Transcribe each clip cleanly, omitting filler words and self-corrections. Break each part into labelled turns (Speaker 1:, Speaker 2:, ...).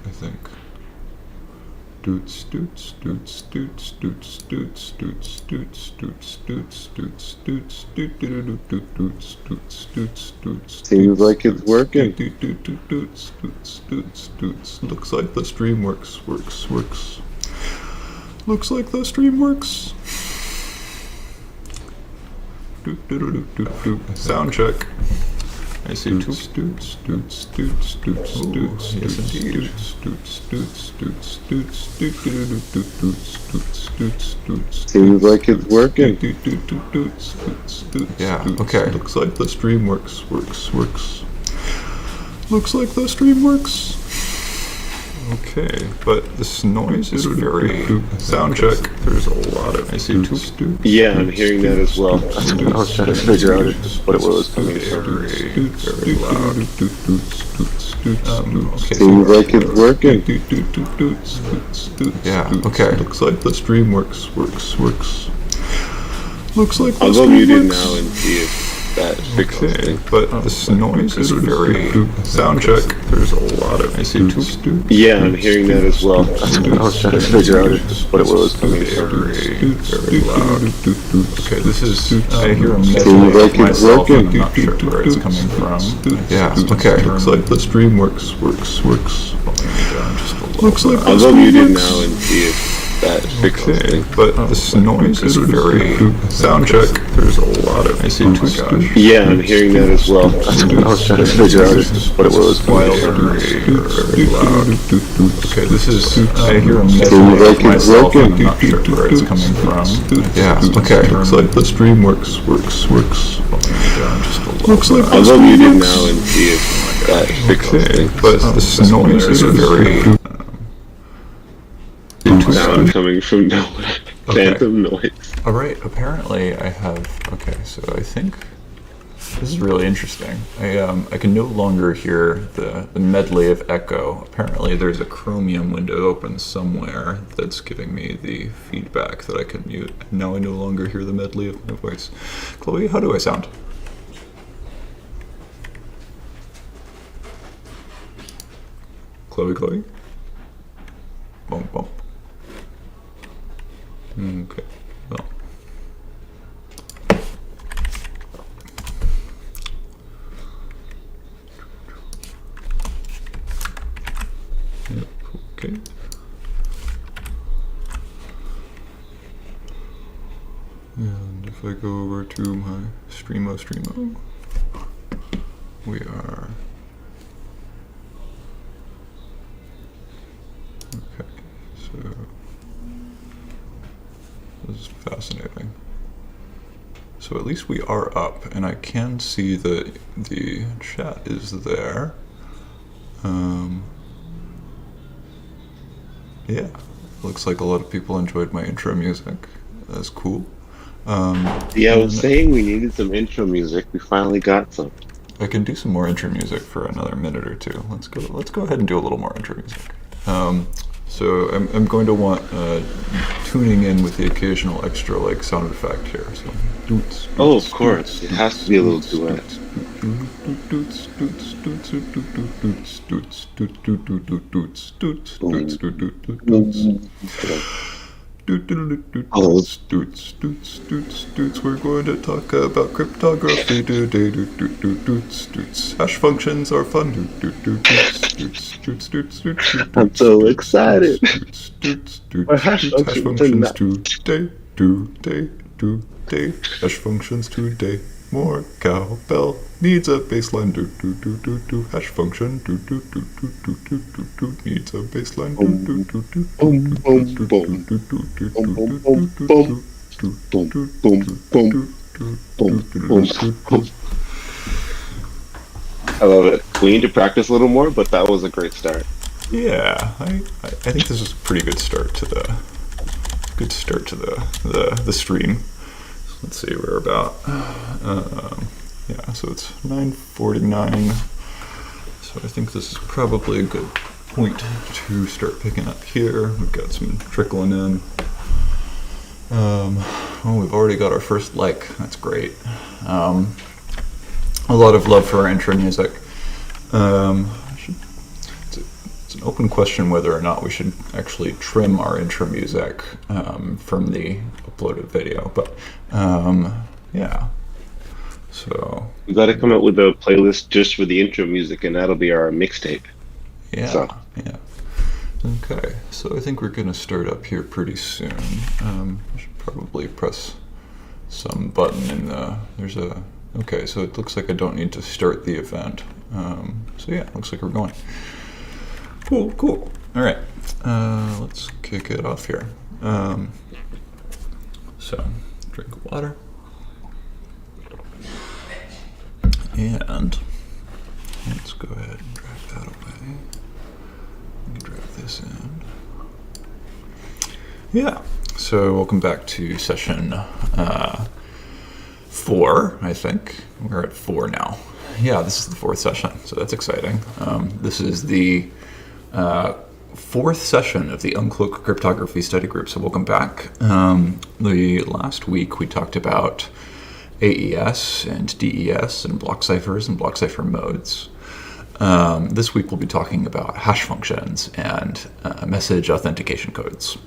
Speaker 1: I think. Doots, doots, doots, doots, doots, doots, doots, doots, doots, doots, doots, doots, doot, doot, doot, doots, doots, doots, doots.
Speaker 2: Seems like it's working.
Speaker 1: Doots, doots, doots, doots. Looks like the stream works. Looks like the stream works. Sound check. I see
Speaker 2: Seems like it's working.
Speaker 1: Yeah, okay. Looks like the stream works. Looks like the stream works. Okay, but this noise is very... Sound check. There's a lot of... I see two...
Speaker 2: Yeah, I'm hearing that as well. I was trying to figure out what it was coming from.
Speaker 1: Very loud. Okay,
Speaker 2: Seems like it's working.
Speaker 1: Yeah, okay. Looks like the stream works. Looks like the
Speaker 2: I'll go
Speaker 1: stream
Speaker 2: mute it
Speaker 1: works.
Speaker 2: now and see if that fixes
Speaker 1: Okay,
Speaker 2: things.
Speaker 1: but this noise is very... Sound check. There's a lot of... I see two...
Speaker 2: Yeah, I'm hearing that as well. I was trying to figure out what it was coming from.
Speaker 1: Very loud. Okay, this is... I hear a
Speaker 2: Seems
Speaker 1: medley
Speaker 2: like
Speaker 1: of
Speaker 2: it's
Speaker 1: myself.
Speaker 2: working.
Speaker 1: I'm not sure where it's coming from. Yeah, okay. Looks like the stream works. Looks like
Speaker 2: I'll
Speaker 1: the
Speaker 2: go
Speaker 1: stream
Speaker 2: mute it
Speaker 1: works.
Speaker 2: now and see if that fixes
Speaker 1: Okay,
Speaker 2: things.
Speaker 1: but this noise is very... Sound check. There's a lot of... I see two...
Speaker 2: Yeah, I'm hearing that as well. I was trying to figure out what it was coming from.
Speaker 1: Very loud. Okay, this is... I hear a
Speaker 2: Seems
Speaker 1: medley
Speaker 2: like
Speaker 1: of
Speaker 2: it's
Speaker 1: myself.
Speaker 2: working.
Speaker 1: I'm not sure where it's coming from. Yeah, okay. Looks like the stream works. Looks like
Speaker 2: I'll
Speaker 1: the
Speaker 2: go mute
Speaker 1: stream
Speaker 2: it
Speaker 1: works.
Speaker 2: now and see if that fixes
Speaker 1: Okay,
Speaker 2: things.
Speaker 1: but this noise is very...
Speaker 2: Sound coming from nowhere.
Speaker 1: Okay.
Speaker 2: Phantom noise.
Speaker 1: Alright, apparently I have... Okay, so I think... This is really interesting. I can no longer hear the medley of echo. Apparently there's a Chromium window open somewhere that's giving me the feedback that I can mute. Now I no longer hear the medley of my voice. Chloe, how do I sound? Chloe? Bump. Okay, well. Yep, okay. And if I go over to my Streamo, we are... Okay, so... This is fascinating. So at least we are up, and I can see that the chat is there. Yeah, looks like a lot of people enjoyed my intro music. That's cool.
Speaker 2: Yeah, I was saying we needed some intro music. We finally got some.
Speaker 1: I can do some more intro music for another minute or two. Let's go ahead and do a little more intro music. So I'm going to want tuning in with the occasional extra like sound effect here. So doots,
Speaker 2: Oh, of course. It has to be a little duet.
Speaker 1: We're going to talk about cryptography. Hash functions are fun.
Speaker 2: I'm so excited. My hash
Speaker 1: Hash
Speaker 2: functions
Speaker 1: functions today. Hash functions today. More cowbell needs a baseline. Hash function needs a baseline.
Speaker 2: Boom, boom, boom. Boom, boom, boom. I love it. We need to practice a little more, but that was a great start.
Speaker 1: Yeah, I think this is a pretty good start to the stream. Let's see, we're about yeah, so it's 9:49. So I think this is probably a good point to start picking up here. We've got some trickling in. Oh, we've already got our first like. That's great. A lot of love for our intro music. It's an open question whether or not we should actually trim our intro music from the uploaded video, but yeah. So
Speaker 2: We got to come up with a playlist just for the intro music, and that'll be our mixtape.
Speaker 1: yeah,
Speaker 2: So.
Speaker 1: yeah. Okay, so I think we're going to start up here pretty soon. I should probably press some button in the, okay, so it looks like I don't need to start the event. So yeah, looks like we're going. Cool. All right, let's kick it off here. So, drink water. And let's go ahead and drag that away. Let me drag this in. Yeah, so welcome back to session 4, I think. We're at 4 now. Yeah, this is the 4th session, so that's exciting. This is the 4th session of the Uncloak Cryptography Study Group, so welcome back. The last week we talked about AES and DES and block ciphers and block cipher modes. This week we'll be talking about hash functions and message authentication codes.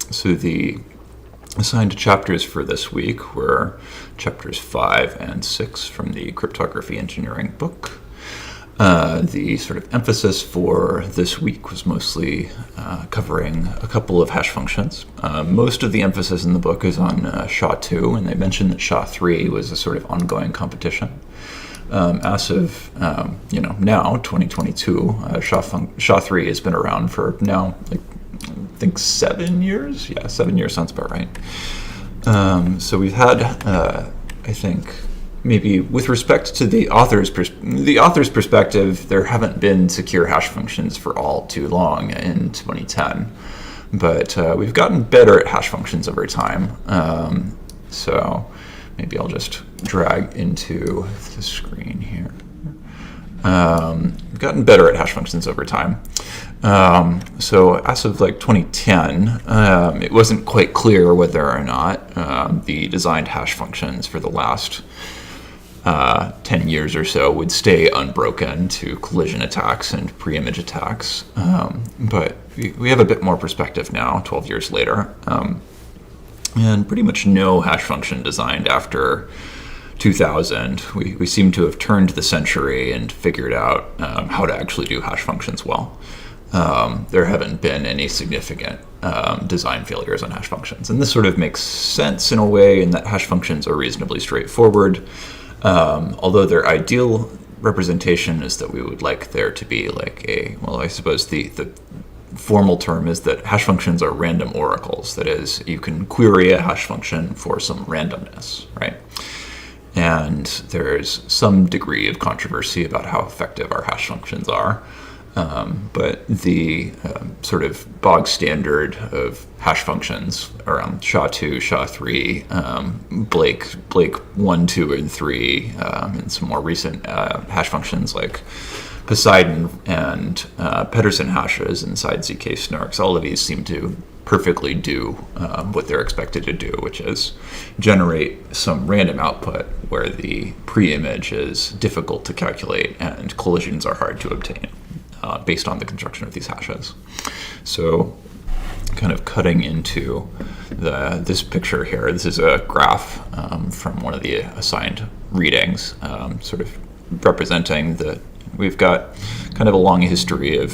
Speaker 1: So the assigned chapters for this week were chapters 5 and 6 from the Cryptography Engineering book. The sort of emphasis for this week was mostly covering a couple of hash functions. Most of the emphasis in the book is on SHA-2, and they mentioned that SHA-3 was a sort of ongoing competition. As of now, 2022, SHA-3 has been around for now, I think 7 years. Yeah, 7 years sounds about right. So we've had, I think, maybe with respect to the author's perspective, there haven't been secure hash functions for all too long in 2010, but we've gotten better at hash functions over time. So maybe I'll just drag into the screen here. We've gotten better at hash functions over time. So as of like 2010, it wasn't quite clear whether or not the designed hash functions for the last 10 years or so would stay unbroken to collision attacks and pre-image attacks. But we have a bit more perspective now, 12 years later. And pretty much no hash function designed after 2000. We seem to have turned the century and figured out how to actually do hash functions well. There haven't been any significant design failures on hash functions. And this sort of makes sense in a way in that hash functions are reasonably straightforward. Although their ideal representation is that we would like there to be like I suppose the formal term is that hash functions are random oracles. That is, you can query a hash function for some randomness, right? And there's some degree of controversy about how effective our hash functions are. But the sort of bog standard of hash functions around SHA-2, SHA-3, Blake 1, 2, and 3, and some more recent hash functions like Poseidon and Pedersen hashes inside ZK snarks, all of these seem to perfectly do what they're expected to do, which is generate some random output where the pre-image is difficult to calculate and collisions are hard to obtain based on the construction of these hashes. So kind of cutting into this picture here, this is a graph from one of the assigned readings, sort of representing that we've got kind of a long history of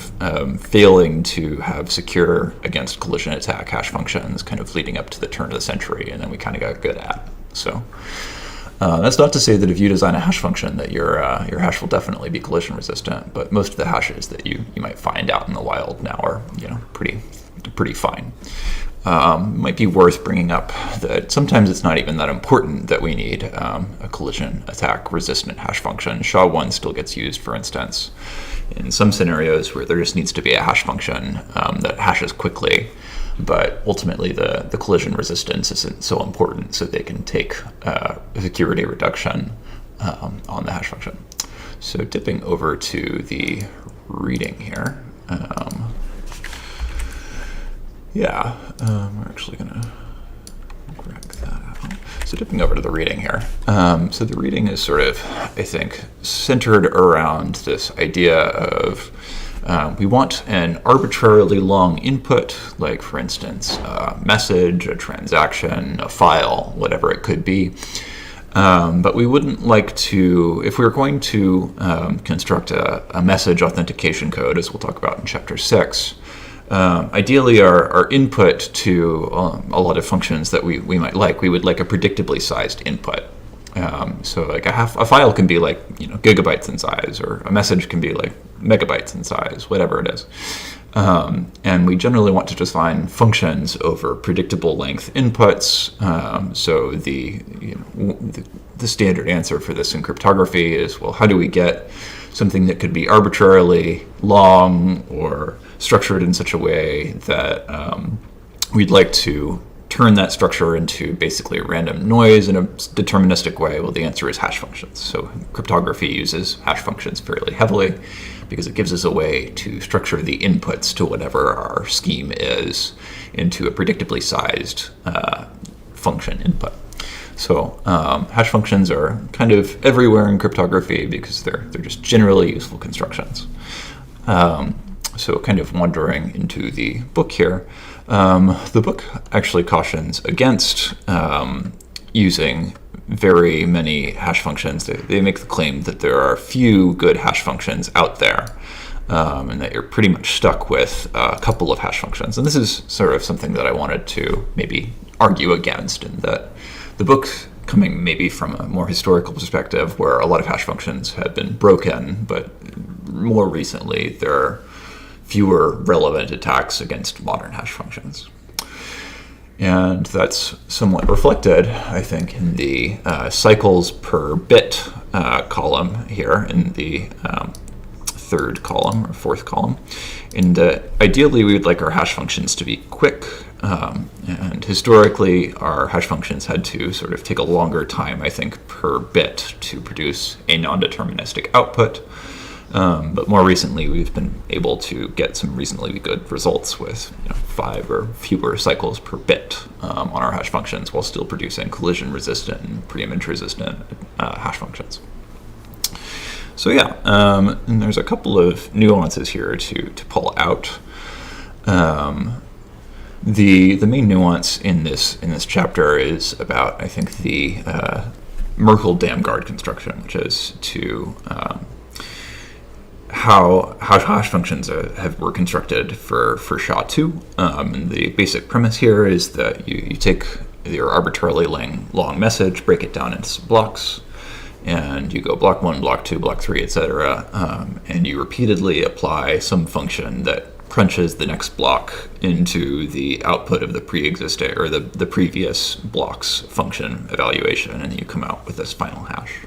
Speaker 1: failing to have secure against collision attack hash functions kind of leading up to the turn of the century, and then we kind of got good at. So that's not to say that if you design a hash function that your hash will definitely be collision resistant, but most of the hashes that you might find out in the wild now are pretty fine. Might be worth bringing up that sometimes it's not even that important that we need a collision attack resistant hash function. SHA-1 still gets used, for instance, in some scenarios where there just needs to be a hash function that hashes quickly, but ultimately the collision resistance isn't so important, so they can take a security reduction on the hash function. So dipping over to the reading here. We're actually going to grab that out. So dipping over to the reading here. So the reading is sort of, I think, centered around this idea of We want an arbitrarily long input, like for instance, a message, a transaction, a file, whatever it could be. But we wouldn't like to, if we were going to construct a message authentication code, as we'll talk about in Chapter 6, ideally our input to a lot of functions that we might like, we would like a predictably sized input. So like a file can be like gigabytes in size, or a message can be like megabytes in size, whatever it is. And we generally want to define functions over predictable length inputs. So the standard answer for this in cryptography is, well, how do we get something that could be arbitrarily long or structured in such a way that we'd like to turn that structure into basically a random noise in a deterministic way? Well, the answer is hash functions. So cryptography uses hash functions fairly heavily because it gives us a way to structure the inputs to whatever our scheme is into a predictably sized function input. So hash functions are kind of everywhere in cryptography because they're just generally useful constructions. So kind of wandering into the book here, the book actually cautions against using very many hash functions. They make the claim that there are few good hash functions out there, and that you're pretty much stuck with a couple of hash functions. And this is sort of something that I wanted to maybe argue against, in that the book, coming maybe from a more historical perspective where a lot of hash functions had been broken, but more recently there are fewer relevant attacks against modern hash functions. And that's somewhat reflected, I think, in the cycles per bit column here in the third column or fourth column. And ideally, we would like our hash functions to be quick. And historically, our hash functions had to sort of take a longer time, I think, per bit to produce a non-deterministic output. But more recently, we've been able to get some reasonably good results with 5 or fewer cycles per bit on our hash functions, while still producing collision-resistant and preimage-resistant hash functions. So yeah, and there's a couple of nuances here to pull out. The main nuance in this chapter is about, I think, the Merkle-Dam guard construction, which is to how hash functions were constructed for SHA-2. And the basic premise here is that you take your arbitrarily long message, break it down into blocks, and you go block 1, block 2, block 3, etc. And you repeatedly apply some function that crunches the next block into the output of the pre-existing or the previous block's function evaluation, and then you come out with this final hash.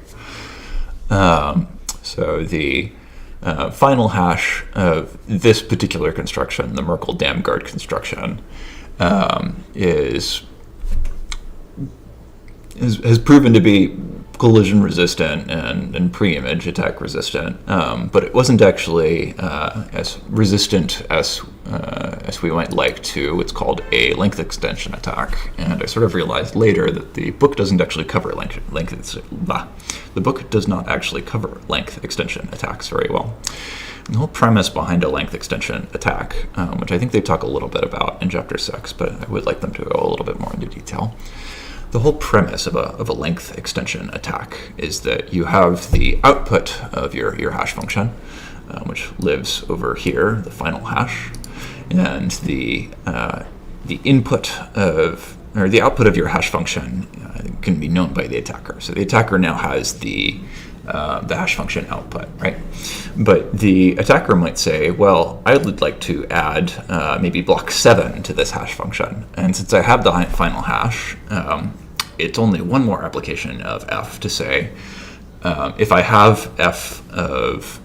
Speaker 1: So the final hash of this particular construction, the Merkle-Dam guard construction, has proven to be collision resistant and pre-image attack resistant, but it wasn't actually as resistant as we might like to what's called a length extension attack. And I sort of realized later that the book doesn't actually cover the book does not actually cover length extension attacks very well. And the whole premise behind a length extension attack, which I think they talk a little bit about in Chapter 6, but I would like them to go a little bit more into detail. The whole premise of a length extension attack is that you have the output of your hash function, which lives over here, the final hash, and the input of, or the output of your hash function can be known by the attacker. So the attacker now has the hash function output, right? But the attacker might say, well, I would like to add maybe block 7 to this hash function. And since I have the final hash, it's only one more application of f to say, if I have f of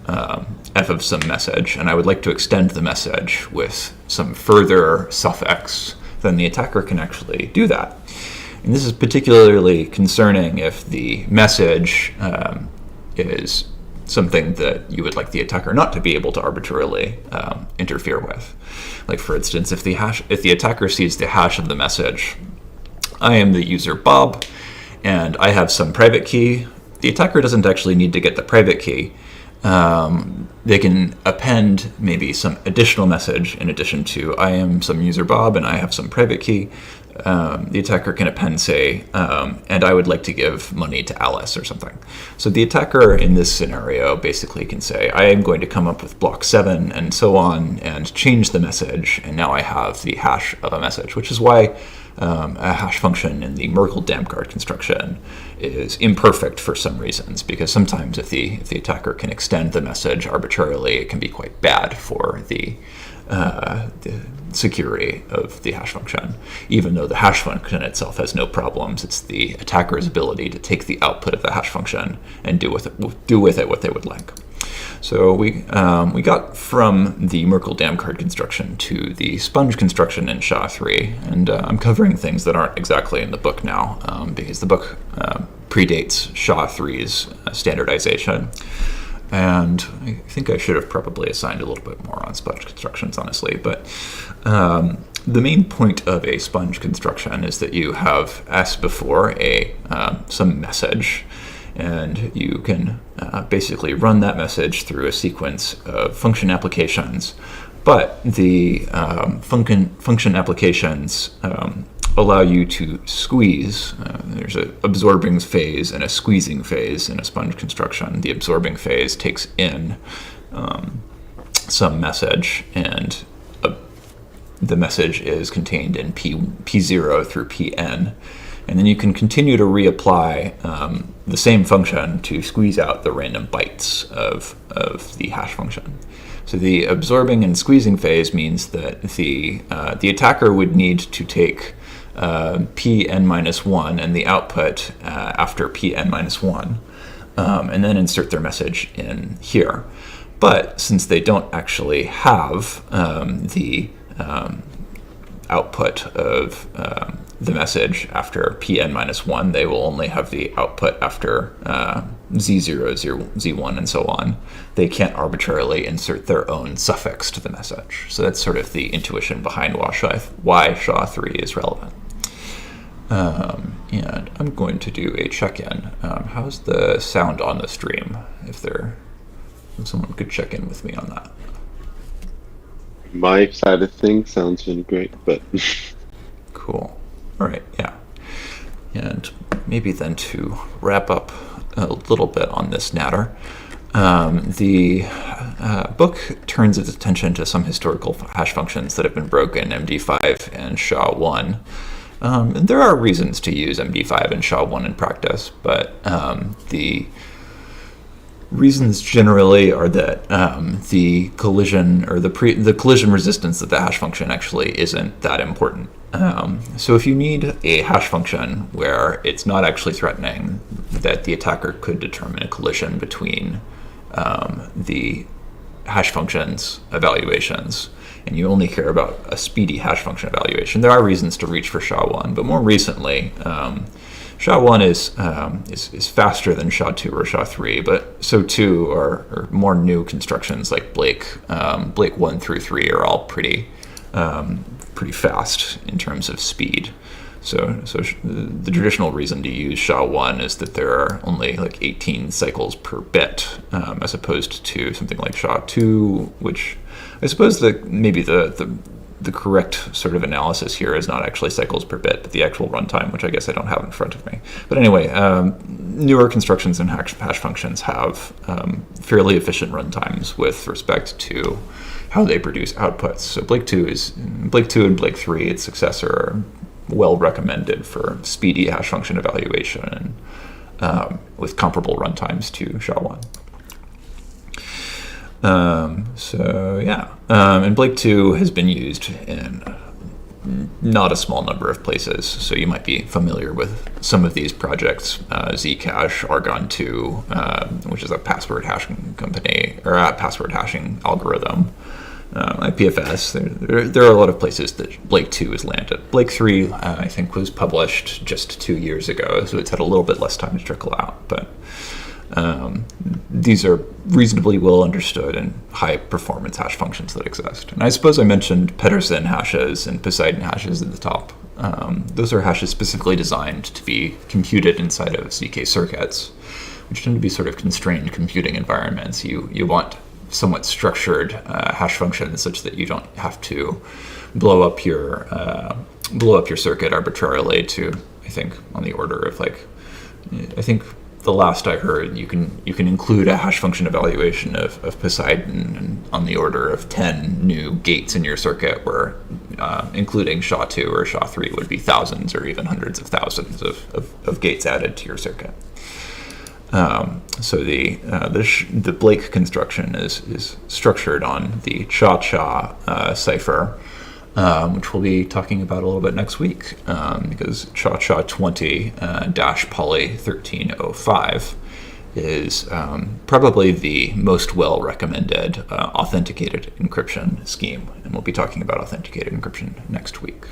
Speaker 1: some message, and I would like to extend the message with some further suffix, then the attacker can actually do that. And this is particularly concerning if the message is something that you would like the attacker not to be able to arbitrarily interfere with. Like, for instance, if the attacker sees the hash of the message, I am the user Bob, and I have some private key. The attacker doesn't actually need to get the private key. they can append maybe some additional message in addition to I am some user Bob and I have some private key. The attacker can append, say, and I would like to give money to Alice or something. So the attacker in this scenario basically can say, I am going to come up with block 7 and so on and change the message, and now I have the hash of a message, which is why a hash function in the Merkle-Dam card construction is imperfect for some reasons, because sometimes if the attacker can extend the message arbitrarily, it can be quite bad for the security of the hash function. Even though the hash function itself has no problems, it's the attacker's ability to take the output of the hash function and do with it what they would like. So we got from the Merkle-Dam card construction to the sponge construction in SHA-3, and I'm covering things that aren't exactly in the book now, because the book predates SHA-3's standardization. And I think I should have probably assigned a little bit more on sponge constructions, honestly. But the main point of a sponge construction is that you have, as before, some message, and you can basically run that message through a sequence of function applications. But the function applications allow you to squeeze. There's an absorbing phase and a squeezing phase in a sponge construction. The absorbing phase takes in some message, and the message is contained in P0 through Pn. And then you can continue to reapply the same function to squeeze out the random bytes of the hash function. So the absorbing and squeezing phase means that the attacker would need to take Pn-1 and the output after Pn-1, and then insert their message in here. But since they don't actually have the output of the message after Pn-1, they will only have the output after Z0, Z1, and so on. They can't arbitrarily insert their own suffix to the message. So that's sort of the intuition behind why SHA-3 is relevant. And I'm going to do a check-in. How's the sound on the stream? If someone could check in with me on that.
Speaker 2: My side of things sounds really great, but
Speaker 1: Cool. All right, yeah. And maybe then to wrap up a little bit on this natter, the book turns its attention to some historical hash functions that have been broken, MD5 and SHA-1. And there are reasons to use MD5 and SHA-1 in practice, but the reasons generally are that the collision or the collision resistance of the hash function actually isn't that important. So if you need a hash function where it's not actually threatening that the attacker could determine a collision between the hash function's evaluations, and you only care about a speedy hash function evaluation, there are reasons to reach for SHA-1. But more recently, SHA-1 is faster than SHA-2 or SHA-3, but so too are more new constructions like Blake. Blake 1 through 3 are all pretty fast in terms of speed. So the traditional reason to use SHA-1 is that there are only like 18 cycles per bit, as opposed to something like SHA-2, which I suppose that maybe the correct sort of analysis here is not actually cycles per bit, but the actual runtime, which I guess I don't have in front of me. But anyway, newer constructions and hash functions have fairly efficient runtimes with respect to how they produce outputs. So Blake 2 and Blake 3, its successor, are well recommended for speedy hash function evaluation with comparable runtimes to SHA-1. And Blake 2 has been used in not a small number of places. So you might be familiar with some of these projects, Zcash, Argon 2, which is a password hashing company, or a password hashing algorithm. IPFS, there are a lot of places that Blake 2 has landed. Blake 3, I think, was published just 2 years ago, so it's had a little bit less time to trickle out. But these are reasonably well understood and high performance hash functions that exist. And I suppose I mentioned Pedersen hashes and Poseidon hashes at the top. Those are hashes specifically designed to be computed inside of ZK circuits, which tend to be sort of constrained computing environments. You want somewhat structured hash functions such that you don't have to blow up your circuit arbitrarily to, I think, on the order of like, I think the last I heard, you can include a hash function evaluation of Poseidon and on the order of 10 new gates in your circuit, where including SHA-2 or SHA-3 would be thousands or even hundreds of thousands of gates added to your circuit. So the Blake construction is structured on the Cha-Cha cipher, which we'll be talking about a little bit next week, because Cha-Cha 20-Poly 1305 is probably the most well-recommended authenticated encryption scheme, and we'll be talking about authenticated encryption next week.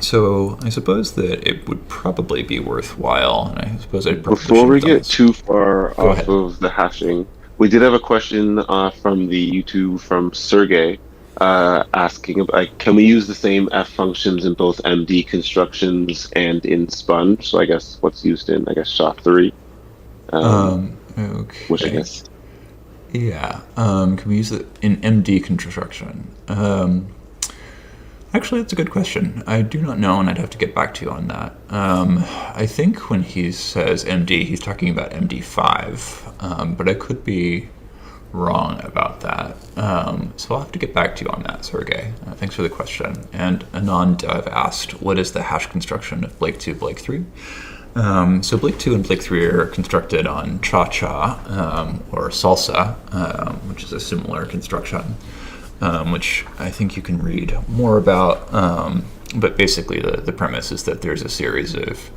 Speaker 1: So I suppose that it would probably be worthwhile, and I suppose I'd probably
Speaker 2: Before we get
Speaker 1: this.
Speaker 2: too far
Speaker 1: Go
Speaker 2: off
Speaker 1: ahead.
Speaker 2: of the hashing, we did have a question from the YouTube from Sergey asking, like, can we use the same F functions in both MD constructions and in Sponge? So I guess what's used in, I guess, SHA-3.
Speaker 1: Okay.
Speaker 2: Which I guess.
Speaker 1: Yeah. Can we use it in MD construction? Actually, that's a good question. I do not know, and I'd have to get back to you on that. I think when he says MD, he's talking about MD5, but I could be wrong about that. So I'll have to get back to you on that, Sergey. Thanks for the question. And Anand asked, what is the hash construction of Blake 2, Blake 3? So Blake 2 and Blake 3 are constructed on Cha-Cha or Salsa, which is a similar construction. Which I think you can read more about, but basically the premise is that there's a series of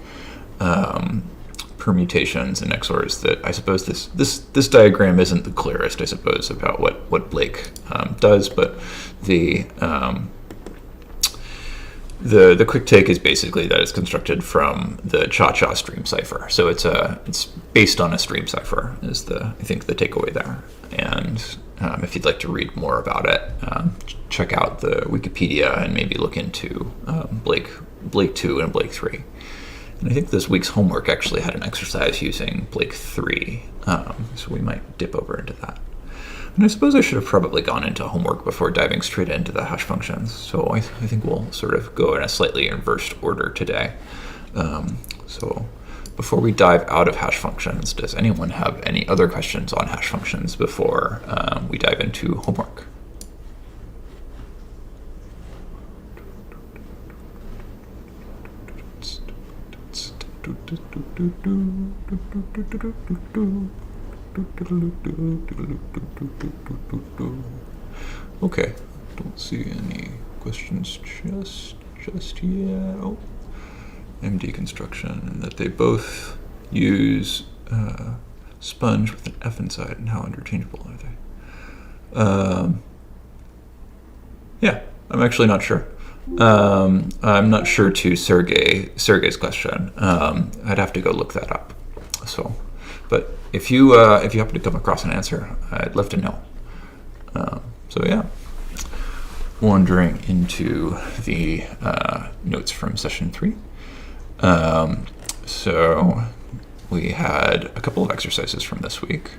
Speaker 1: permutations and XORs that I suppose this diagram isn't the clearest, I suppose, about what Blake does, but the quick take is basically that it's constructed from the Cha-Cha stream cipher. So it's based on a stream cipher is I think the takeaway there. And if you'd like to read more about it, check out the Wikipedia and maybe look into Blake 2 and Blake 3. And I think this week's homework actually had an exercise using Blake 3, so we might dip over into that. And I suppose I should have probably gone into homework before diving straight into the hash functions, so I think we'll sort of go in a slightly inversed order today. So before we dive out of hash functions, does anyone have any other questions on hash functions before we dive into homework? Okay, don't see any questions just yet. Oh. MD construction, and that they both use Sponge with an F inside, and how interchangeable are they? Yeah, I'm actually not sure. I'm not sure to Sergey's question. I'd have to go look that up. So, but if you happen to come across an answer, I'd love to know. So yeah, wandering into the notes from session 3. So we had a couple of exercises from this week.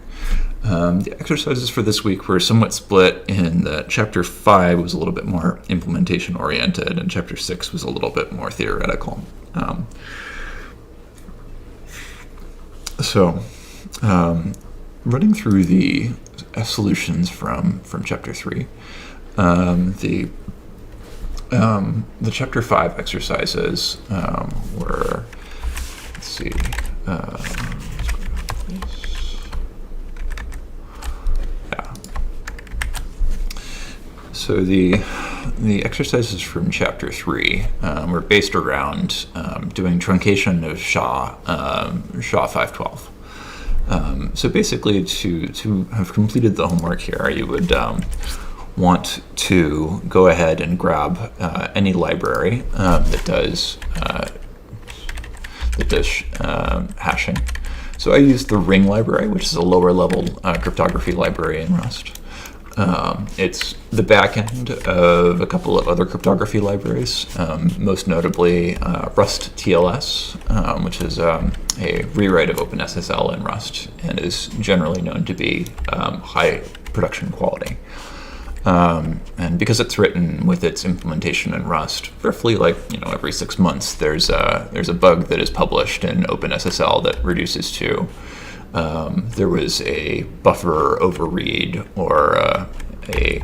Speaker 1: The exercises for this week were somewhat split in that Chapter 5 was a little bit more implementation oriented and Chapter 6 was a little bit more theoretical. Running through the solutions from Chapter 3, the Chapter 5 exercises were, let's see, So the exercises from Chapter 3 were based around doing truncation of SHA-512. So basically, to have completed the homework here, you would want to go ahead and grab any library that does hashing. So I used the Ring library, which is a lower level cryptography library in Rust. It's the back end of a couple of other cryptography libraries, most notably Rust TLS, which is a rewrite of OpenSSL in Rust and is generally known to be high production quality. And because it's written with its implementation in Rust, roughly every 6 months, there's a bug that is published in OpenSSL that reduces to there was a buffer overread or a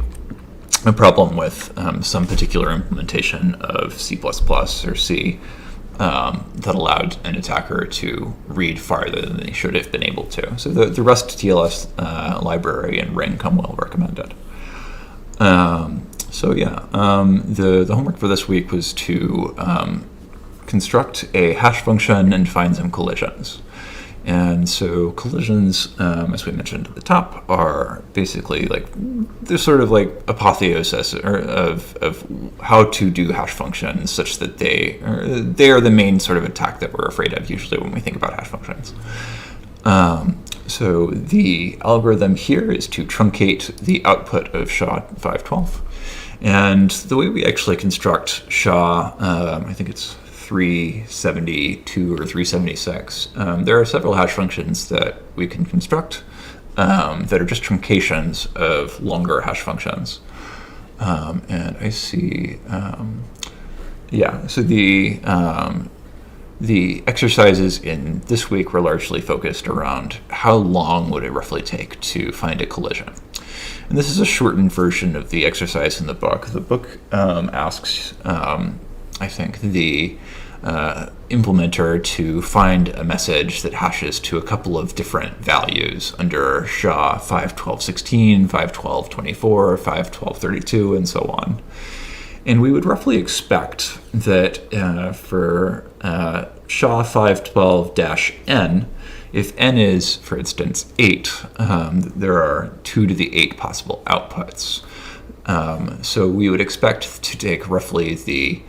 Speaker 1: problem with some particular implementation of C++ or C that allowed an attacker to read farther than they should have been able to. So the Rust TLS library and Ring come well recommended. The homework for this week was to construct a hash function and find some collisions. And so collisions, as we mentioned at the top, are basically they're sort of like apotheosis of how to do hash functions such that they are the main sort of attack that we're afraid of usually when we think about hash functions. So the algorithm here is to truncate the output of SHA-512. And the way we actually construct SHA, I think it's 372 or 376, there are several hash functions that we can construct that are just truncations of longer hash functions. And I see, so the exercises in this week were largely focused around how long would it roughly take to find a collision. And this is a shortened version of the exercise in the book. The book asks, I think, the implementer to find a message that hashes to a couple of different values under SHA 512.16, 512.24, 512.32, and so on. And we would roughly expect that for SHA 512-N, if n is, for instance, 8, there are 2 to the 8 possible outputs. So we would expect to take roughly the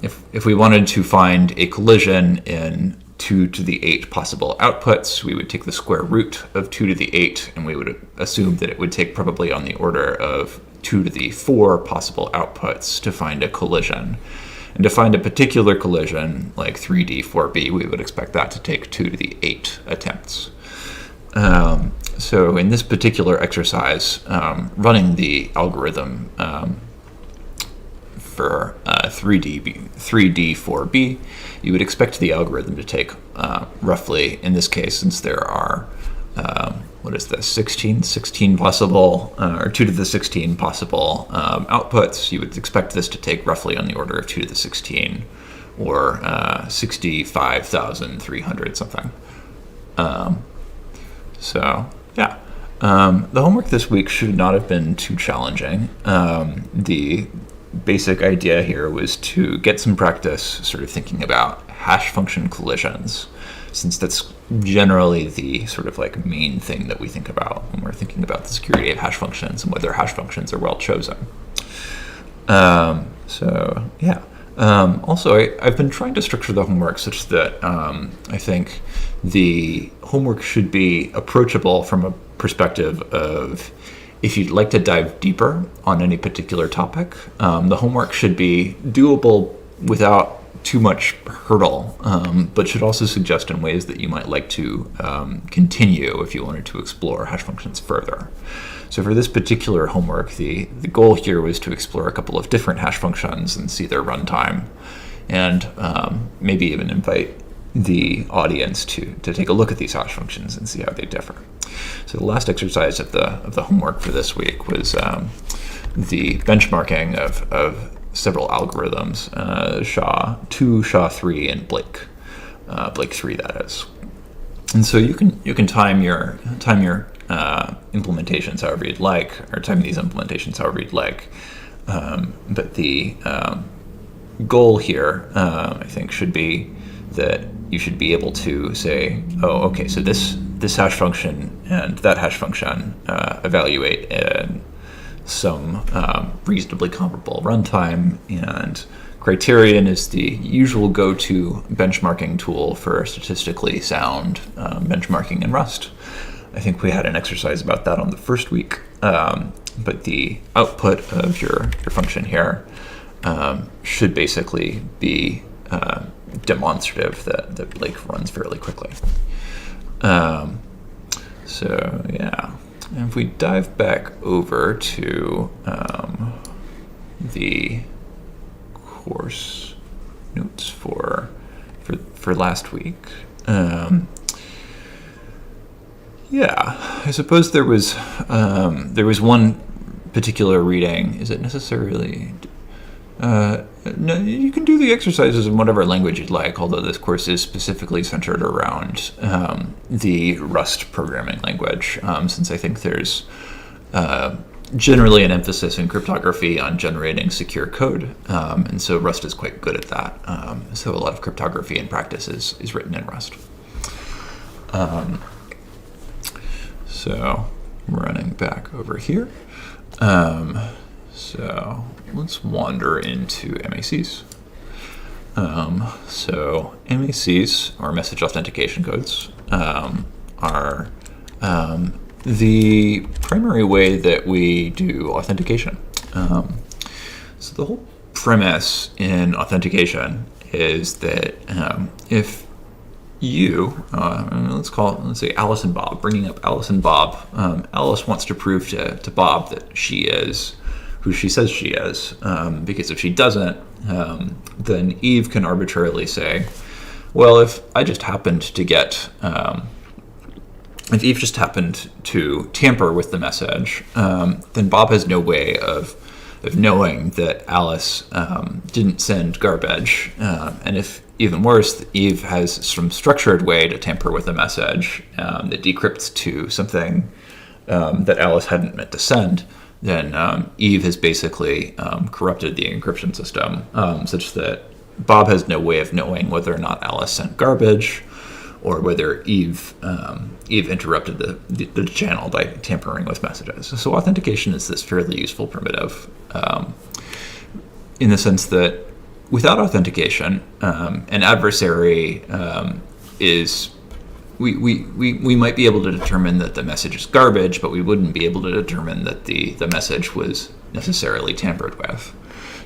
Speaker 1: if we wanted to find a collision in 2 to the 8 possible outputs, we would take the square root of 2 to the 8, and we would assume that it would take probably on the order of 2 to the 4 possible outputs to find a collision. And to find a particular collision, like 3D, 4B, we would expect that to take 2 to the 8 attempts. So in this particular exercise, running the algorithm for 3D, 4B, you would expect the algorithm to take roughly, in this case, since there are, 16 possible, or 2 to the 16 possible outputs, you would expect this to take roughly on the order of 2 to the 16, or 65,300 something. The homework this week should not have been too challenging. The basic idea here was to get some practice sort of thinking about hash function collisions, since that's generally the sort of main thing that we think about when we're thinking about the security of hash functions and whether hash functions are well chosen. Also, I've been trying to structure the homework such that I think the homework should be approachable from a perspective of if you'd like to dive deeper on any particular topic. The homework should be doable without too much hurdle, but should also suggest in ways that you might like to continue if you wanted to explore hash functions further. So for this particular homework, the goal here was to explore a couple of different hash functions and see their runtime, and maybe even invite the audience to take a look at these hash functions and see how they differ. So the last exercise of the homework for this week was the benchmarking of several algorithms, SHA-2, SHA-3, and Blake 3, that is. And so you can time your implementations however you'd like, or time these implementations however you'd like. But the goal here, I think, should be that you should be able to say, oh, okay, so this hash function and that hash function evaluate in some reasonably comparable runtime, and Criterion is the usual go-to benchmarking tool for statistically sound benchmarking in Rust. I think we had an exercise about that on the first week. But the output of your function here should basically be demonstrative that Blake runs fairly quickly. So yeah, and if we dive back over to the course notes for last week, yeah, I suppose there was one particular reading. Is it necessarily? No, you can do the exercises in whatever language you'd like, although this course is specifically centered around the Rust programming language, since I think there's generally an emphasis in cryptography on generating secure code, and so Rust is quite good at that. So a lot of cryptography in practice is written in Rust. So running back over here. So let's wander into MACs. So MACs, or message authentication codes, are the primary way that we do authentication. So the whole premise in authentication is that if you, let's say Alice and Bob, bringing up Alice and Bob, Alice wants to prove to Bob that she is who she says she is, because if she doesn't, then Eve can arbitrarily say, well, if Eve just happened to tamper with the message, then Bob has no way of knowing that Alice didn't send garbage, and if even worse, Eve has some structured way to tamper with the message that decrypts to something that Alice hadn't meant to send, then Eve has basically corrupted the encryption system, such that Bob has no way of knowing whether or not Alice sent garbage, or whether Eve interrupted the channel by tampering with messages. So authentication is this fairly useful primitive, in the sense that without authentication, an adversary is... We might be able to determine that the message is garbage, but we wouldn't be able to determine that the message was necessarily tampered with.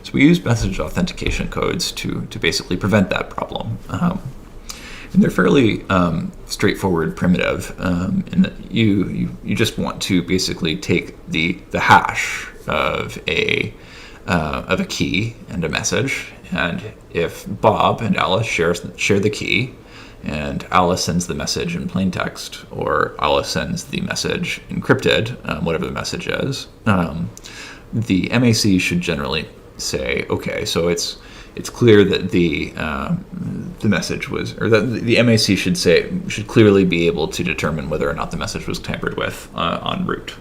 Speaker 1: So we use message authentication codes to basically prevent that problem. And they're fairly straightforward primitive, in that you just want to basically take the hash of a key and a message, and if Bob and Alice share the key, and Alice sends the message in plain text, or Alice sends the message encrypted, whatever the message is, the MAC should generally say, okay, so it's clear that the message was, or that the MAC should clearly be able to determine whether or not the message was tampered with en route.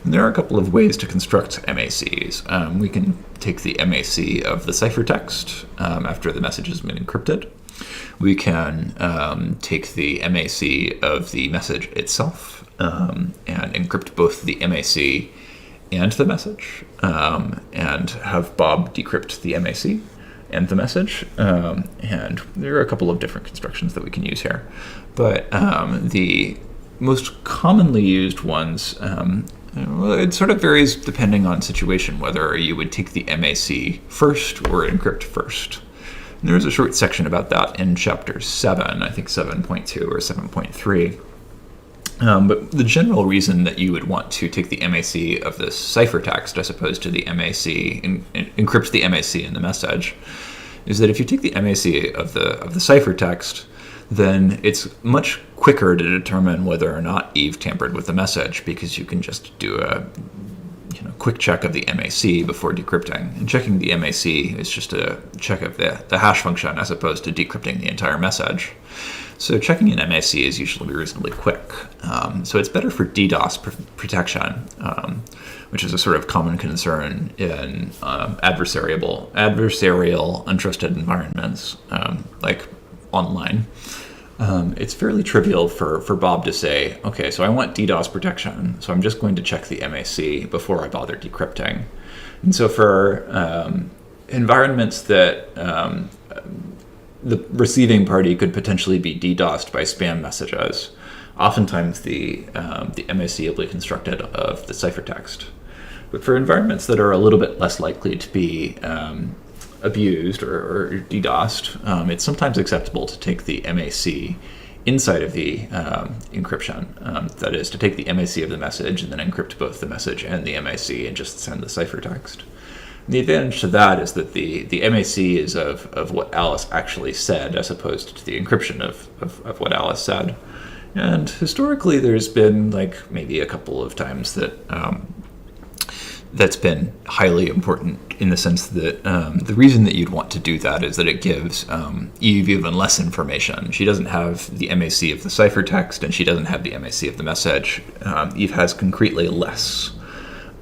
Speaker 1: And there are a couple of ways to construct MACs. We can take the MAC of the ciphertext after the message has been encrypted. We can take the MAC of the message itself and encrypt both the MAC and the message, and have Bob decrypt the MAC and the message. And there are a couple of different constructions that we can use here. But the most commonly used ones, it sort of varies depending on situation, whether you would take the MAC first or encrypt first. And there's a short section about that in chapter 7, I think 7.2 or 7.3. But the general reason that you would want to take the MAC of the ciphertext as opposed to the MAC, encrypt the MAC in the message, is that if you take the MAC of the ciphertext, then it's much quicker to determine whether or not Eve tampered with the message, because you can just do a quick check of the MAC before decrypting. And checking the MAC is just a check of the hash function as opposed to decrypting the entire message. So checking an MAC is usually reasonably quick. So it's better for DDoS protection, which is a sort of common concern in adversarial untrusted environments, like online. It's fairly trivial for Bob to say, okay, so I want DDoS protection, so I'm just going to check the MAC before I bother decrypting. And so for environments that the receiving party could potentially be DDoSed by spam messages, oftentimes the MAC will be constructed of the ciphertext. But for environments that are a little bit less likely to be abused or DDoSed, it's sometimes acceptable to take the MAC inside of the encryption. That is, to take the MAC of the message and then encrypt both the message and the MAC and just send the ciphertext. The advantage to that is that the MAC is of what Alice actually said, as opposed to the encryption of what Alice said. And historically, there's been like maybe a couple of times that that's been highly important, in the sense that the reason that you'd want to do that is that it gives Eve even less information. She doesn't have the MAC of the ciphertext, and she doesn't have the MAC of the message. Eve has concretely less.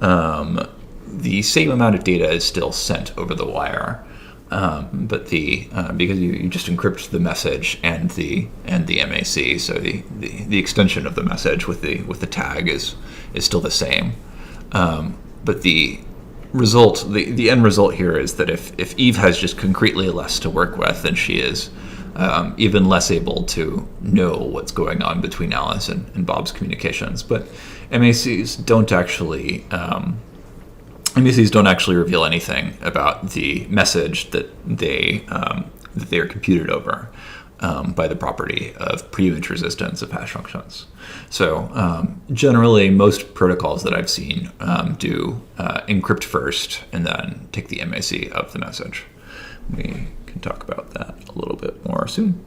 Speaker 1: The same amount of data is still sent over the wire, but because you just encrypt the message and the MAC, so the extension of the message with the tag is still the same. But the result, the end result here is that if Eve has just concretely less to work with, then she is even less able to know what's going on between Alice and Bob's communications. But MACs don't actually reveal anything about the message that they are computed over by the property of preimage resistance of hash functions. So generally, most protocols that I've seen do encrypt first and then take the MAC of the message. We can talk about that a little bit more soon.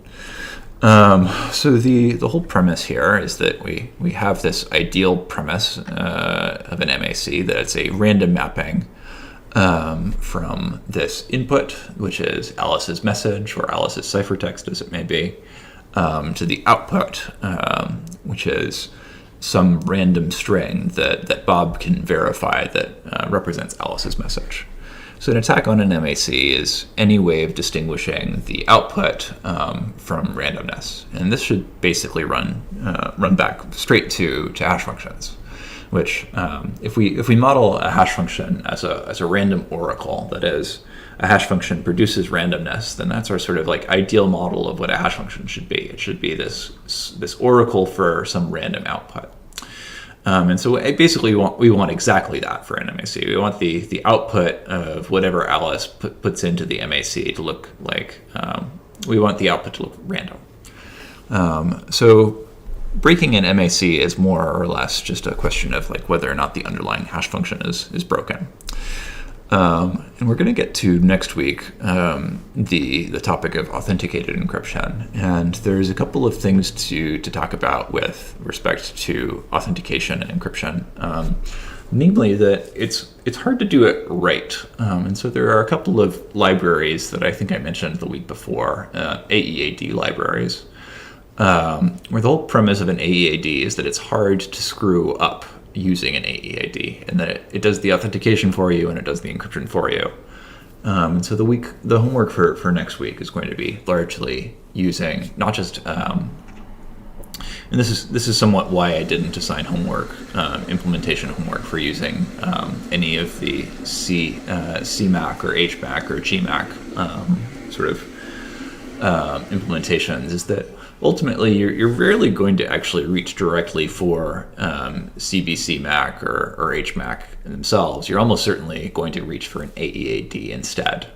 Speaker 1: So the whole premise here is that we have this ideal premise of an MAC, that it's a random mapping from this input, which is Alice's message or Alice's ciphertext, as it may be, to the output, which is some random string that Bob can verify that represents Alice's message. So an attack on an MAC is any way of distinguishing the output from randomness, and this should basically run back straight to hash functions. Which, if we model a hash function as a random oracle, that is, a hash function produces randomness, then that's our sort of like ideal model of what a hash function should be. It should be this oracle for some random output. And so basically we want exactly that for an MAC. We want the output of whatever Alice puts into the MAC to look like, we want the output to look random. So breaking an MAC is more or less just a question of like whether or not the underlying hash function is broken. And we're going to get to next week the topic of authenticated encryption, and there's a couple of things to talk about with respect to authentication and encryption. Namely, that it's hard to do it right, and so there are a couple of libraries that I think I mentioned the week before, AEAD libraries, where the whole premise of an AEAD is that it's hard to screw up using an AEAD, and that it does the authentication for you and it does the encryption for you. And so the homework for next week is going to be largely using not just, and this is somewhat why I didn't assign homework, implementation homework for using any of the CMAC or HMAC or GMAC sort of implementations, is that ultimately you're rarely going to actually reach directly for CBCMAC or HMAC themselves. You're almost certainly going to reach for an AEAD instead.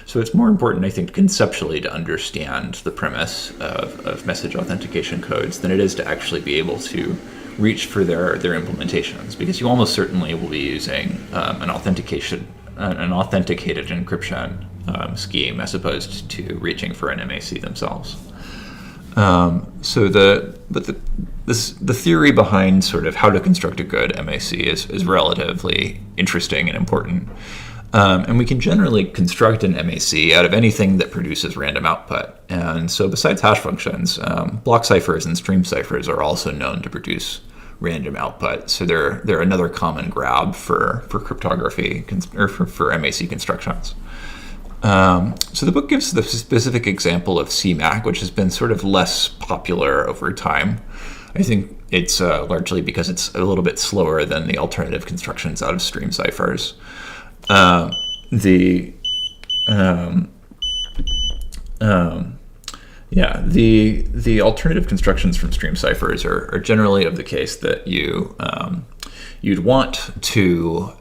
Speaker 1: So it's more important, I think, conceptually to understand the premise of message authentication codes than it is to actually be able to reach for their implementations, because you almost certainly will be using an authenticated encryption scheme as opposed to reaching for an MAC themselves. So the theory behind sort of how to construct a good MAC is relatively interesting and important. And we can generally construct an MAC out of anything that produces random output. And so besides hash functions, block ciphers and stream ciphers are also known to produce random output. So they're another common grab for cryptography or for MAC constructions. So the book gives the specific example of CMAC, which has been sort of less popular over time. I think it's largely because it's a little bit slower than the alternative constructions out of stream ciphers. Yeah, the alternative constructions from stream ciphers are generally of the case that you'd want to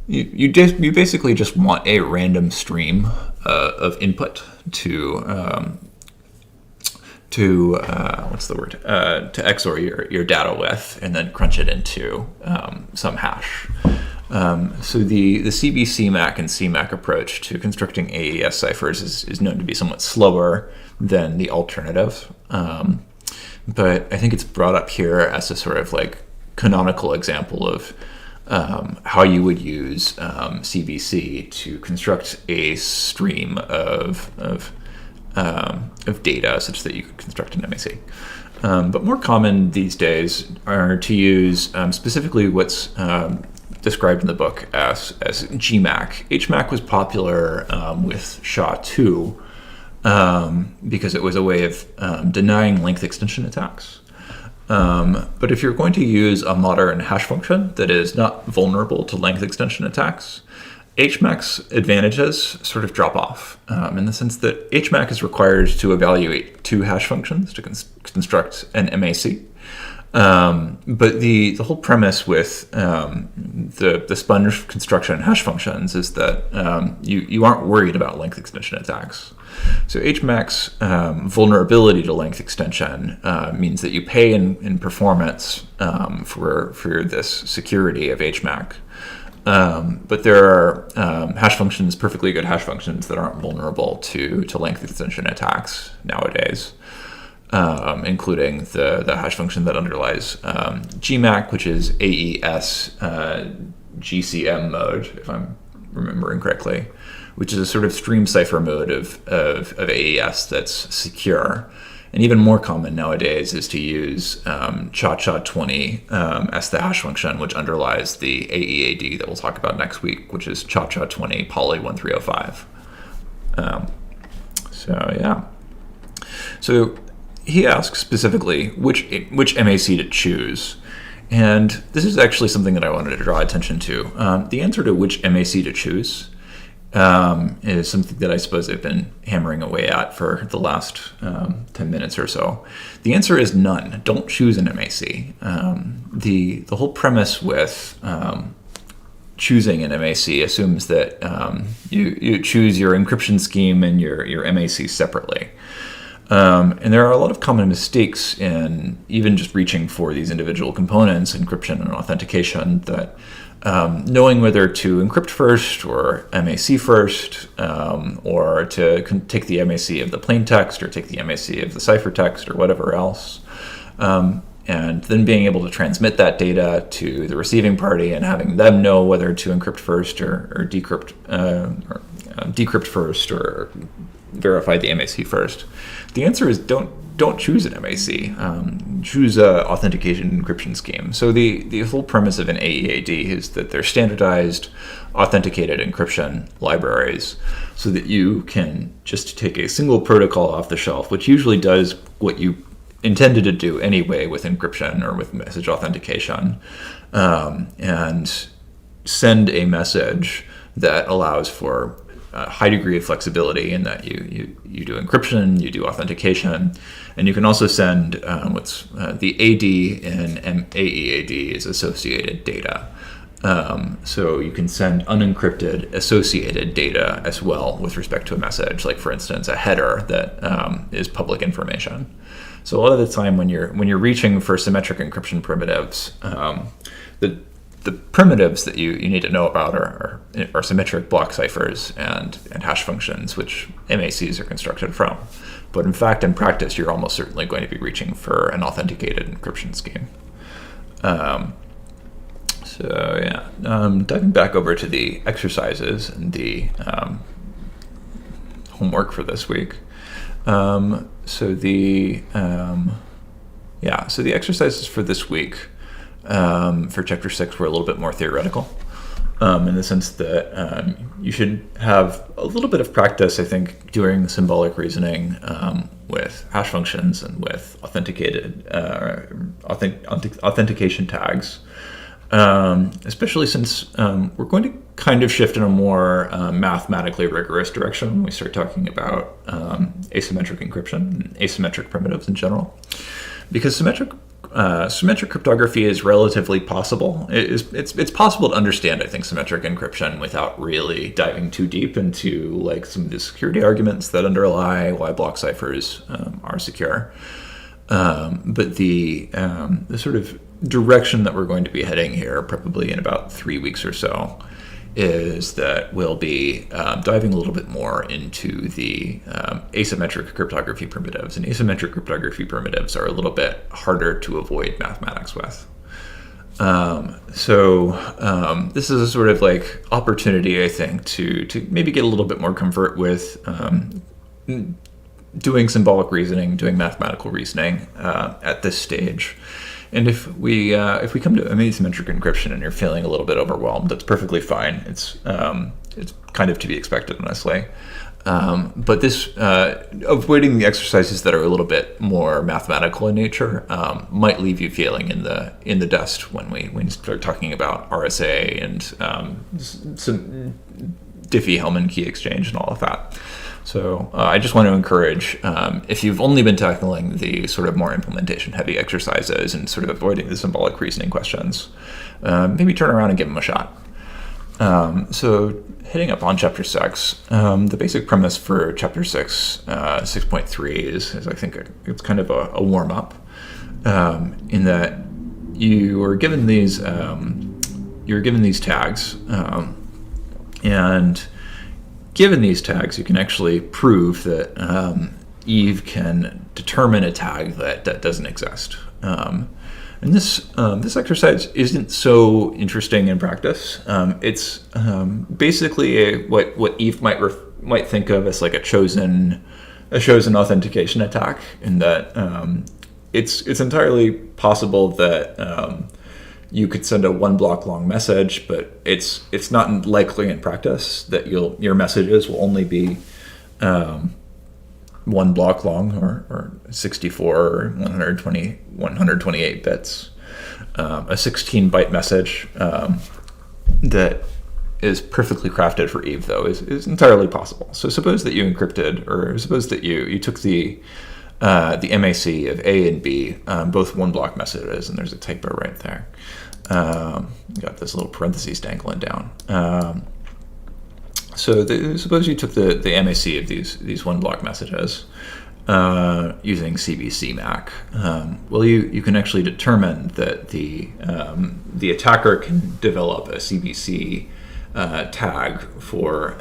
Speaker 1: you basically just want a random stream of input to to XOR your data with, and then crunch it into some hash. So the CB-CMAC and CMAC approach to constructing AES ciphers is known to be somewhat slower than the alternative. But I think it's brought up here as a sort of like canonical example of how you would use CBC to construct a stream of data such that you could construct an MAC. But more common these days are to use specifically what's described in the book as GMAC. HMAC was popular with SHA-2 because it was a way of denying length extension attacks. But if you're going to use a modern hash function that is not vulnerable to length extension attacks, HMAC's advantages sort of drop off in the sense that HMAC is required to evaluate two hash functions to construct an MAC. But the whole premise with the sponge construction and hash functions is that you aren't worried about length extension attacks. So HMAC's vulnerability to length extension means that you pay in performance for this security of HMAC. But there are hash functions, perfectly good hash functions, that aren't vulnerable to length extension attacks nowadays. Including the hash function that underlies GMAC, which is AES GCM mode, if I'm remembering correctly, which is a sort of stream cipher mode of AES that's secure. And even more common nowadays is to use CHA-20 as the hash function, which underlies the AEAD that we'll talk about next week, which is CHA-20 poly 1305. So he asks specifically which MAC to choose. And this is actually something that I wanted to draw attention to. The answer to which MAC to choose is something that I suppose I've been hammering away at for the last 10 minutes or so. The answer is none. Don't choose an MAC. The whole premise with choosing an MAC assumes that you choose your encryption scheme and your MAC separately. And there are a lot of common mistakes in even just reaching for these individual components, encryption and authentication, that knowing whether to encrypt first or MAC first, or to take the MAC of the plain text or take the MAC of the ciphertext or whatever else, and then being able to transmit that data to the receiving party and having them know whether to encrypt first or decrypt first or verify the MAC first. The answer is don't choose an MAC. Choose a authentication encryption scheme. So the whole premise of an AEAD is that they're standardized authenticated encryption libraries so that you can just take a single protocol off the shelf, which usually does what you intended to do anyway with encryption or with message authentication, and send a message that allows for a high degree of flexibility in that you do encryption, you do authentication, and you can also send what's the AD in AEAD is associated data. So you can send unencrypted associated data as well with respect to a message, like for instance a header that is public information. So a lot of the time when you're reaching for symmetric encryption primitives, the primitives that you need to know about are symmetric block ciphers and hash functions, which MACs are constructed from. But in fact, in practice, you're almost certainly going to be reaching for an authenticated encryption scheme. Diving back over to the exercises and the homework for this week. So the exercises for this week for Chapter 6 were a little bit more theoretical, in the sense that you should have a little bit of practice, I think, doing symbolic reasoning with hash functions and with authenticated authentication tags, especially since we're going to kind of shift in a more mathematically rigorous direction when we start talking about asymmetric encryption and asymmetric primitives in general. Because symmetric cryptography is relatively possible. It's possible to understand, I think, symmetric encryption without really diving too deep into like some of the security arguments that underlie why block ciphers are secure. But the sort of direction that we're going to be heading here, probably in about 3 weeks or so, is that we'll be diving a little bit more into the asymmetric cryptography primitives. And asymmetric cryptography primitives are a little bit harder to avoid mathematics with. So this is a sort of like opportunity, I think, to maybe get a little bit more comfort with doing symbolic reasoning, doing mathematical reasoning at this stage. And if we come to asymmetric encryption and you're feeling a little bit overwhelmed, that's perfectly fine. It's kind of to be expected, honestly. But this avoiding the exercises that are a little bit more mathematical in nature might leave you feeling in the dust when we start talking about RSA and some Diffie-Hellman key exchange and all of that. So I just want to encourage, if you've only been tackling the sort of more implementation-heavy exercises and sort of avoiding the symbolic reasoning questions, maybe turn around and give them a shot. So hitting up on Chapter 6, the basic premise for Chapter 6, 6.3 is I think it's kind of a warm-up in that you are given these tags, and given these tags, you can actually prove that Eve can determine a tag that doesn't exist. And this exercise isn't so interesting in practice. It's basically what Eve might think of as like a chosen authentication attack, in that it's entirely possible that you could send a 1 block long message, but it's not likely in practice that your messages will only be 1 block long or 64 or 128 bits. A 16-byte message that is perfectly crafted for Eve, though, is entirely possible. So suppose that you encrypted, or suppose that you took the MAC of A and B, both 1 block messages, and there's a typo right there. Got this little parentheses dangling down. Suppose you took the MAC of these 1 block messages using CBC MAC. Well, you can actually determine that the attacker can develop a CBC tag for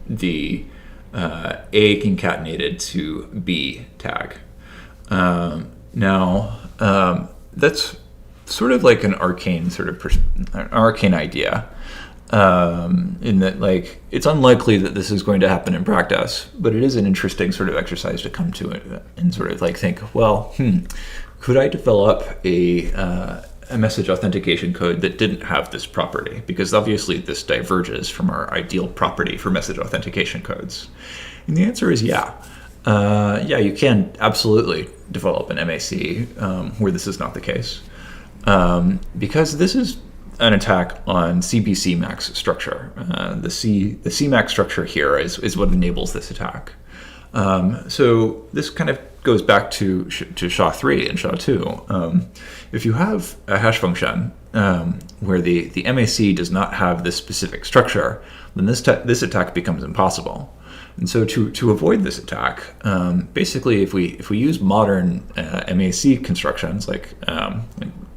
Speaker 1: the A concatenated to B tag. Now that's sort of like an arcane idea, in that, like, it's unlikely that this is going to happen in practice, but it is an interesting sort of exercise to come to it and sort of like think, well, could I develop a message authentication code that didn't have this property? Because obviously this diverges from our ideal property for message authentication codes. And the answer is yeah. You can absolutely develop an MAC where this is not the case. Because this is an attack on CBC MAC's structure. The CMAC structure here is what enables this attack. So this kind of goes back to SHA-3 and SHA-2. If you have a hash function where the MAC does not have this specific structure, then this attack becomes impossible. And so to avoid this attack, basically if we use modern MAC constructions like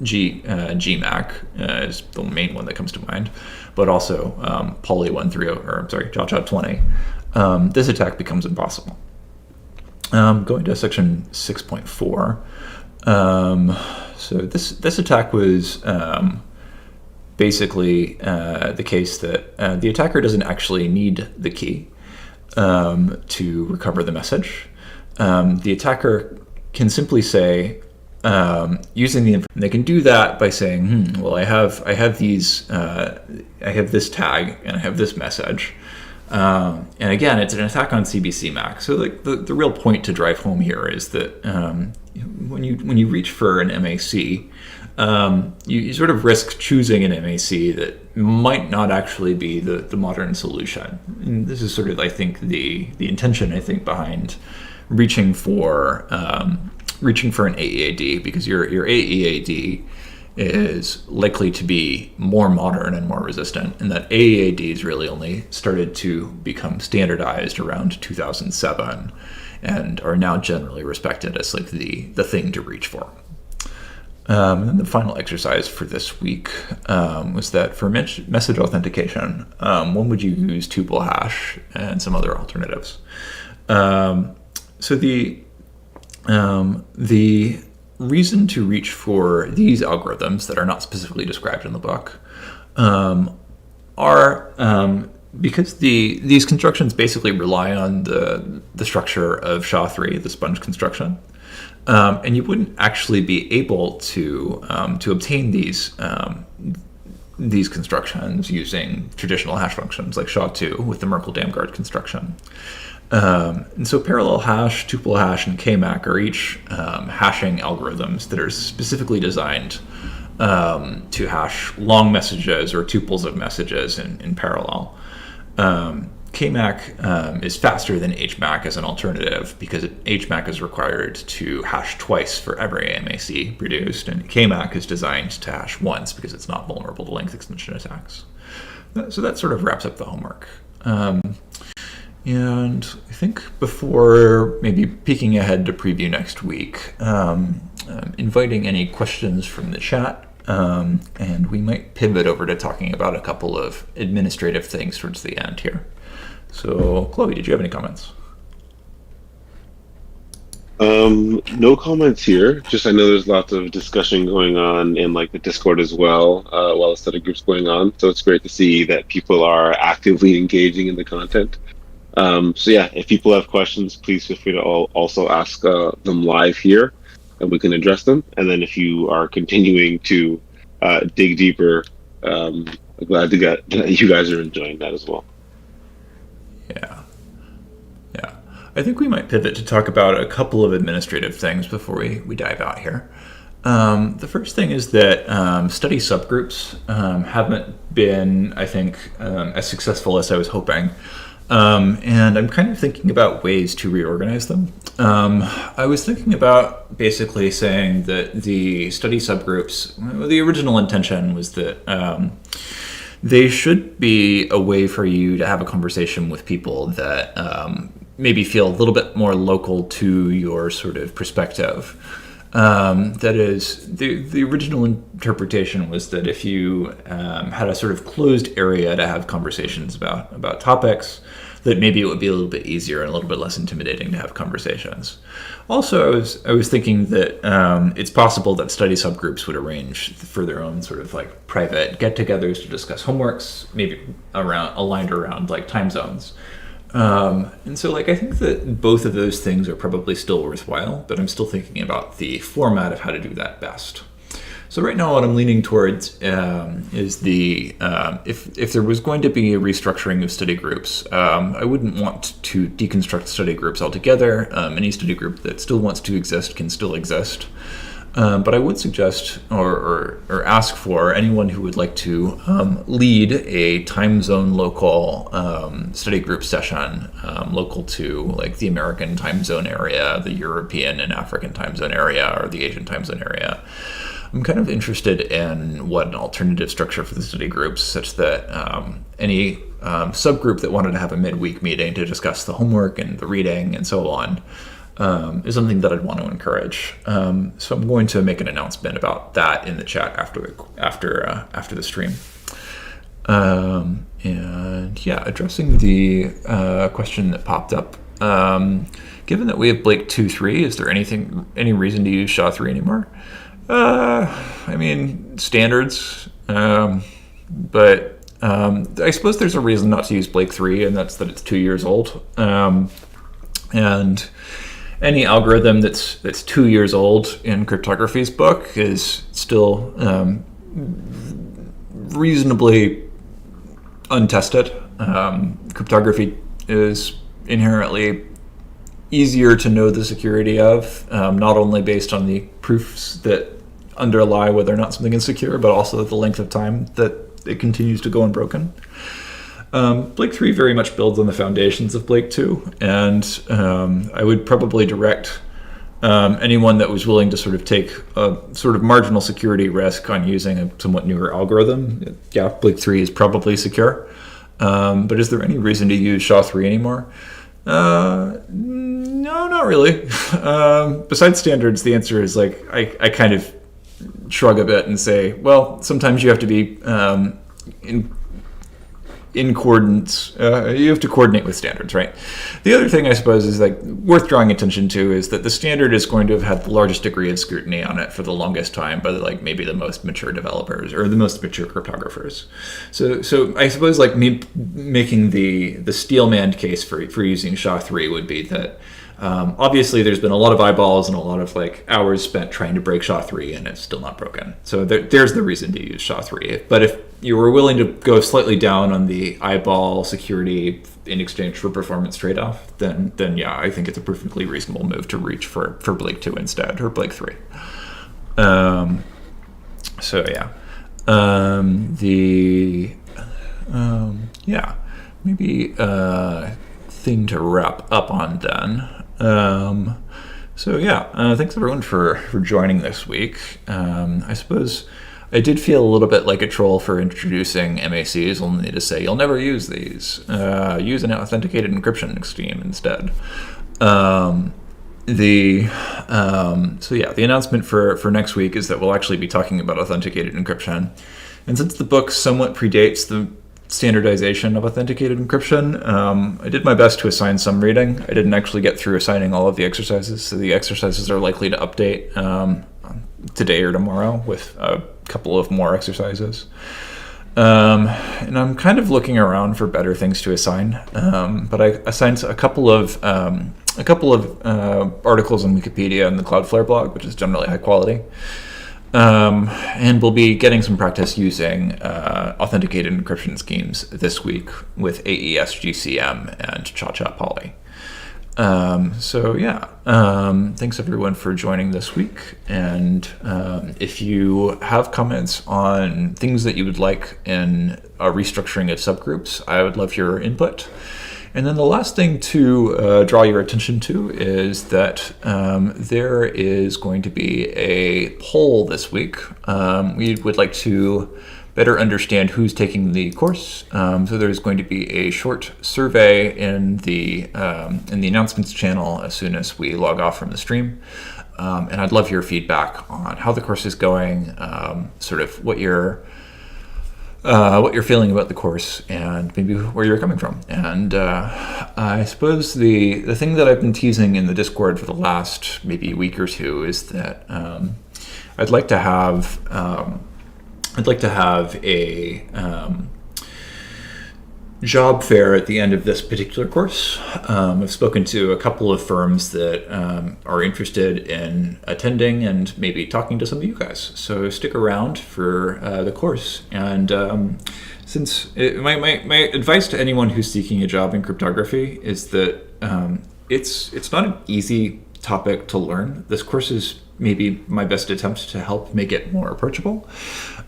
Speaker 1: GMAC is the main one that comes to mind, but also Poly 130, or I'm sorry, JAWJA 20, this attack becomes impossible. Going to section 6.4. So this attack was basically the case that the attacker doesn't actually need the key to recover the message. The attacker can simply say, using the information, they can do that by saying, well, I have this tag and I have this message. And again, it's an attack on CBC MAC. So like the real point to drive home here is that when you reach for an MAC, you sort of risk choosing an MAC that might not actually be the modern solution. And this is sort of, I think, the intention, I think, behind reaching for an AEAD, because your AEAD is likely to be more modern and more resistant, and that AEADs really only started to become standardized around 2007 and are now generally respected as like the thing to reach for. And the final exercise for this week was that for message authentication, when would you use tuple hash and some other alternatives? So the reason to reach for these algorithms that are not specifically described in the book are because these constructions basically rely on the structure of SHA-3, the sponge construction. And you wouldn't actually be able to obtain these constructions using traditional hash functions like SHA-2 with the Merkle-Damgard construction. And so parallel hash, tuple hash, and KMac are each hashing algorithms that are specifically designed to hash long messages or tuples of messages in parallel. KMac is faster than HMac as an alternative because HMac is required to hash twice for every MAC produced, and KMac is designed to hash once because it's not vulnerable to length extension attacks. So that sort of wraps up the homework. And I think before maybe peeking ahead to preview next week, inviting any questions from the chat, and we might pivot over to talking about a couple of administrative things towards the end here. So, Chloe, did you have any comments?
Speaker 2: No comments here. Just I know there's lots of discussion going on in like the Discord as well, while the study group's going on. So it's great to see that people are actively engaging in the content. So yeah, if people have questions, please feel free to also ask them live here, and we can address them. And then if you are continuing to dig deeper, I'm glad that you guys are enjoying that as well.
Speaker 1: Yeah. I think we might pivot to talk about a couple of administrative things before we dive out here. The first thing is that study subgroups haven't been, I think, as successful as I was hoping. And I'm kind of thinking about ways to reorganize them. I was thinking about basically saying that the study subgroups, the original intention was that they should be a way for you to have a conversation with people that maybe feel a little bit more local to your sort of perspective. That is, the original interpretation was that if you had a sort of closed area to have conversations about topics, that maybe it would be a little bit easier and a little bit less intimidating to have conversations. Also, I was thinking that it's possible that study subgroups would arrange for their own sort of like private get-togethers to discuss homeworks, maybe aligned around like time zones. And so like I think that both of those things are probably still worthwhile, but I'm still thinking about the format of how to do that best. So right now what I'm leaning towards is if there was going to be a restructuring of study groups, I wouldn't want to deconstruct study groups altogether. Any study group that still wants to exist can still exist. But I would suggest or ask for anyone who would like to lead a time zone local study group session local to like the American time zone area, the European and African time zone area, or the Asian time zone area. I'm kind of interested in what an alternative structure for the study groups, such that any subgroup that wanted to have a midweek meeting to discuss the homework and the reading and so on is something that I'd want to encourage. So I'm going to make an announcement about that in the chat after the stream. And yeah, addressing the question that popped up. Given that we have Blake 2.3, is there any reason to use SHA-3 anymore? I mean, standards, but I suppose there's a reason not to use Blake 3, and that's that it's 2 years old. And any algorithm that's 2 years old in Cryptography's book is still reasonably untested. Cryptography is inherently easier to know the security of, not only based on the proofs that underlie whether or not something is secure, but also the length of time that it continues to go unbroken. Blake 3 very much builds on the foundations of Blake 2, and I would probably direct anyone that was willing to sort of take a sort of marginal security risk on using a somewhat newer algorithm. Yeah, Blake 3 is probably secure, but is there any reason to use SHA-3 anymore? No, not really. Besides standards, the answer is like I kind of shrug a bit and say, well, sometimes you have to be in coordinates. You have to coordinate with standards, right? The other thing I suppose is like worth drawing attention to is that the standard is going to have had the largest degree of scrutiny on it for the longest time by like maybe the most mature developers or the most mature cryptographers. So I suppose like me making the Steelman case for using SHA-3 would be that obviously there's been a lot of eyeballs and a lot of like hours spent trying to break SHA-3 and it's still not broken. So there's the reason to use SHA-3. But if you were willing to go slightly down on the eyeball security in exchange for performance trade-off, then yeah, I think it's a perfectly reasonable move to reach for Blake 2 instead, or Blake 3. So yeah. Maybe thing to wrap up on then. Thanks everyone for joining this week. I suppose I did feel a little bit like a troll for introducing MACs, only to say you'll never use these. Use an authenticated encryption scheme instead. The announcement for next week is that we'll actually be talking about authenticated encryption. And since the book somewhat predates the standardization of authenticated encryption, I did my best to assign some reading. I didn't actually get through assigning all of the exercises, so the exercises are likely to update today or tomorrow with a couple of more exercises. And I'm kind of looking around for better things to assign, but I assigned a couple of articles on Wikipedia and the Cloudflare blog, which is generally high quality. And we'll be getting some practice using authenticated encryption schemes this week with AES GCM and Cha-Cha Poly. Thanks everyone for joining this week. And if you have comments on things that you would like in a restructuring of subgroups, I would love your input. And then the last thing to draw your attention to is that there is going to be a poll this week. We would like to better understand who's taking the course. So there's going to be a short survey in the announcements channel as soon as we log off from the stream. And I'd love your feedback on how the course is going, sort of what you're feeling about the course and maybe where you're coming from. And I suppose the thing that I've been teasing in the Discord for the last maybe week or two is that I'd like to have a job fair at the end of this particular course. I've spoken to a couple of firms that are interested in attending and maybe talking to some of you guys. So stick around for the course. And my advice to anyone who's seeking a job in cryptography is that it's not an easy topic to learn. This course is maybe my best attempt to help make it more approachable.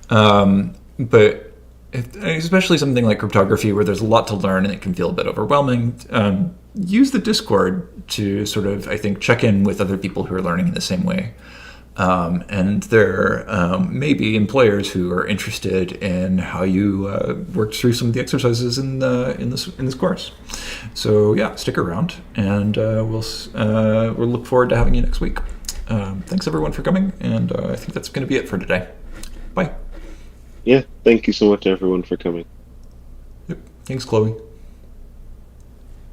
Speaker 1: But especially something like cryptography where there's a lot to learn and it can feel a bit overwhelming, use the Discord to sort of, I think, check in with other people who are learning in the same way. And there may be employers who are interested in how you worked through some of the exercises in this course. So yeah, stick around, and we'll look forward to having you next week. Thanks everyone for coming, and I think that's going to be it for today. Bye.
Speaker 2: Yeah, thank you so much everyone for coming.
Speaker 1: Yep. Thanks, Chloe.